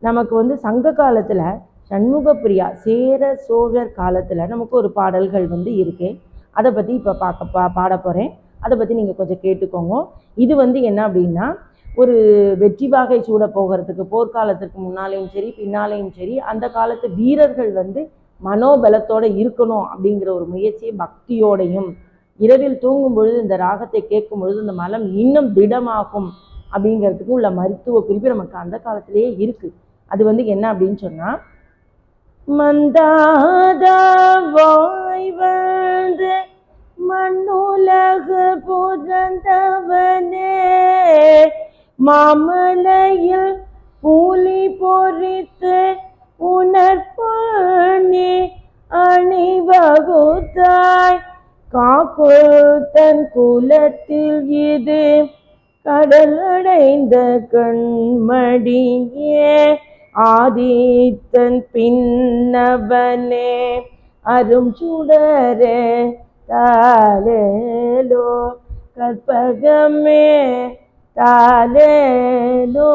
நமக்கு வந்து சங்க காலத்தில் சண்முகப்பிரியா சேர சோழர் காலத்தில் நமக்கு ஒரு பாடல்கள் வந்து இருக்கு. அதை பற்றி இப்போ பாட போகிறேன். அதை பற்றி நீங்கள் கொஞ்சம் கேட்டுக்கோங்க. இது வந்து என்ன அப்படின்னா, ஒரு வெற்றி வாகை சூட போகிறதுக்கு போர்க்காலத்துக்கு முன்னாலேயும் சரி பின்னாலேயும் சரி அந்த காலத்து வீரர்கள் வந்து மனோபலத்தோடு இருக்கணும் அப்படிங்கிற ஒரு முயற்சியை பக்தியோடையும், இரவில் தூங்கும் பொழுது இந்த ராகத்தை கேட்கும் பொழுது இந்த மனம் இன்னும் திடமாகும் அப்படிங்கிறதுக்கு உள்ள மருத்துவ குறிப்பு நமக்கு அந்த காலத்திலேயே இருக்குது. அது வந்து என்ன அப்படின்னு சொன்னால், மந்தாத வாய் வந்து மண்ணுலகு புறந்தவனே, மாமலையில் பூலி பொறித்து உணர்பானே அணிவகுத்தாய், காக்குள் தன் குலத்தில் இது கடல் அடைந்த கண்மடியே, ஆதித்தன் பின்னவனே அரும் சுடரே தாலேலோ, கற்பகமே தாலேலோ.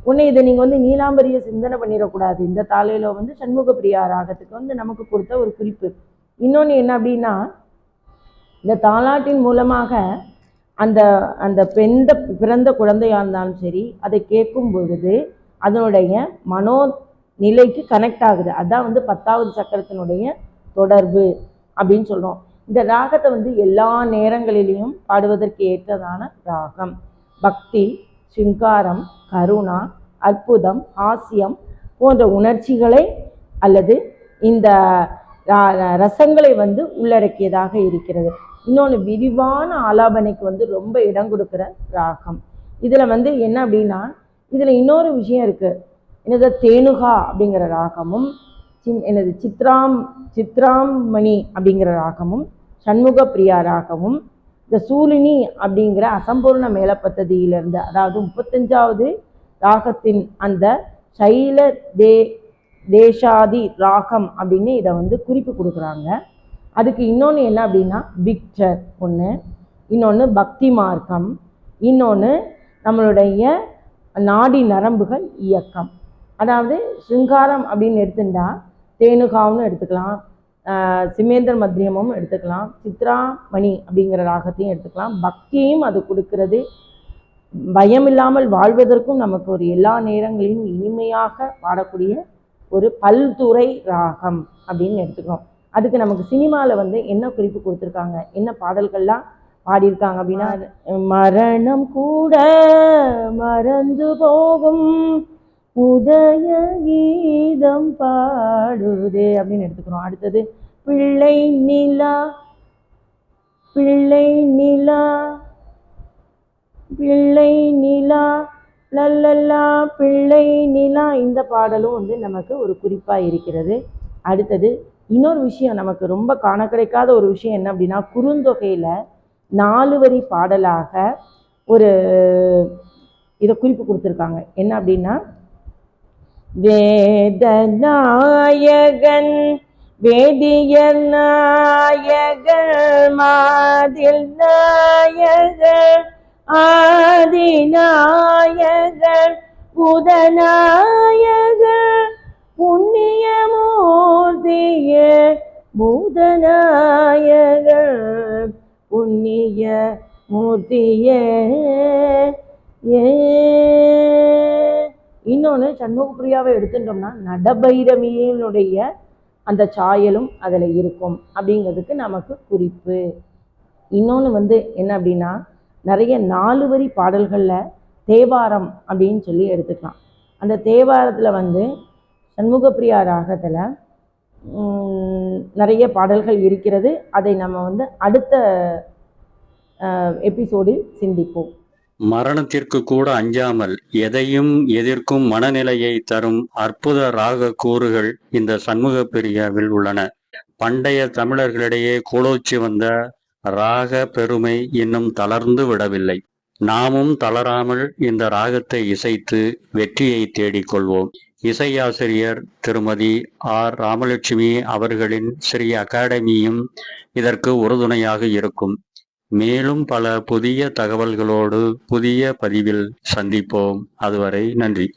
உன்னை இதை நீங்கள் வந்து நீலாம்பரிய சிந்தனை பண்ணிடக்கூடாது. இந்த தாலேலோ வந்து சண்முகப்பிரியா ராகத்துக்கு வந்து நமக்கு கொடுத்த ஒரு குறிப்பு. இன்னொன்று என்ன அப்படின்னா, இந்த தாலாட்டின் மூலமாக அந்த அந்த பிறந்த குழந்தையாக இருந்தாலும் சரி அதை கேட்கும் பொழுது அதனுடைய மனோ நிலைக்கு கனெக்ட் ஆகுது. அதுதான் வந்து 10வது சக்கரத்தினுடைய தொடர்பு அப்படின்னு சொல்கிறோம். இந்த ராகத்தை வந்து எல்லா நேரங்களிலையும் பாடுவதற்கு ஏற்றதான ராகம். பக்தி, சிங்காரம், கருணா, அற்புதம், ஹாஸ்யம் போன்ற உணர்ச்சிகளை அல்லது இந்த ரசங்களை வந்து உள்ளடக்கியதாக இருக்கிறது. இன்னொன்று விரிவான ஆலாபனைக்கு வந்து ரொம்ப இடம் கொடுக்குற ராகம். இதில் வந்து என்ன அப்படின்னா, இதில் இன்னொரு விஷயம் இருக்குது. என்னது தேனுகா அப்படிங்கிற ராகமும் எனது சித்ராமணி அப்படிங்கிற ராகமும் சண்முகப்பிரியா ராகமும் இந்த சூலினி அப்படிங்கிற அசம்பூர்ண மேலப்பத்ததியிலிருந்து, அதாவது 35வது ராகத்தின் அந்த சைல தேசாதி ராகம் அப்படின்னு இதை வந்து குறிப்பு கொடுக்குறாங்க. அதுக்கு இன்னொன்று என்ன அப்படின்னா, விக்டர் ஒன்று, இன்னொன்று பக்தி மார்க்கம், இன்னொன்று நம்மளுடைய நாடி நரம்புகள் இயக்கம். அதாவது சிங்காரம் அப்படின்னு எடுத்துட்டா தேனுகாவும் எடுத்துக்கலாம், சிமேந்தர் மத்தியமும் எடுத்துக்கலாம், சித்ராமணி அப்படிங்கிற ராகத்தையும் எடுத்துக்கலாம். பக்தியும் அது கொடுக்கிறது. பயமில்லாமல் வாழ்வதற்கும் நமக்கு ஒரு எல்லா நேரங்களிலும் இனிமையாக பாடக்கூடிய ஒரு பல்துறை ராகம் அப்படின்னு எடுத்துக்கிறோம். அதுக்கு நமக்கு சினிமாவில் வந்து என்ன குறிப்பு கொடுத்துருக்காங்க, என்ன பாடல்கள்லாம் பாடியிருக்காங்க அப்படின்னா, மரணம் கூட மறந்து போகும் உதய கீதம் பாடுதே அப்படின்னு எடுத்துக்கிறோம். அடுத்தது பிள்ளை நிலா பிள்ளை நிலா பிள்ளை நிலா லல்லல்லா பிள்ளை நிலா, இந்த பாடலும் வந்து நமக்கு ஒரு குறிப்பாக இருக்கிறது. அடுத்தது இன்னொரு விஷயம், நமக்கு ரொம்ப காண கிடைக்காத ஒரு விஷயம் என்ன அப்படின்னா, குறுந்தொகையில் 4 வரி பாடலாக ஒரு இதை குறிப்பு கொடுத்துருக்காங்க. என்ன அப்படின்னா, வேதநாயகன் வேதியர் நாயகர் மாதில் நாயகர் ஆதிநாயகர் புதநாயகர் புண்ணியமூர்த்திய பூதநாயகர் புண்ணிய மூர்த்தியே. இன்னொன்று சண்முகப்பிரியாவை எடுத்துட்டோம்னா நடபைரவியினுடைய அந்த சாயலும் அதில் இருக்கும் அப்படிங்கிறதுக்கு நமக்கு குறிப்பு. இன்னொன்று வந்து என்ன அப்படின்னா, நிறைய 4 வரி பாடல்களில் தேவாரம் அப்படின்னு சொல்லி எடுத்துக்கலாம். அந்த தேவாரத்தில் வந்து சண்முகப்பிரியா ராகத்தில் நிறைய பாடல்கள் இருக்கிறது. அதை நம்ம வந்து அடுத்த எபிசோடில் சிந்திப்போம். மரணத்திற்கு கூட அஞ்சாமல் எதையும் எதிர்க்கும் மனநிலையை தரும் அற்புத ராக கூறுகள் இந்த சண்முகப்பிரியாவில் உள்ளன. பண்டைய தமிழர்களிடையே கோலோச்சி வந்த ராக பெருமை இன்னும் தளர்ந்து விடவில்லை. நாமும் தளராமல் இந்த ராகத்தை இசைத்து வெற்றியை தேடிக்கொள்வோம். இசையாசிரியர் திருமதி ஆர் ராமலட்சுமி அவர்களின் ஸ்ரீ அகாடமியும் இதற்கு உறுதுணையாக இருக்கும். மேலும் பல புதிய தகவல்களோடு புதிய பதிவில் சந்திப்போம். அதுவரை நன்றி.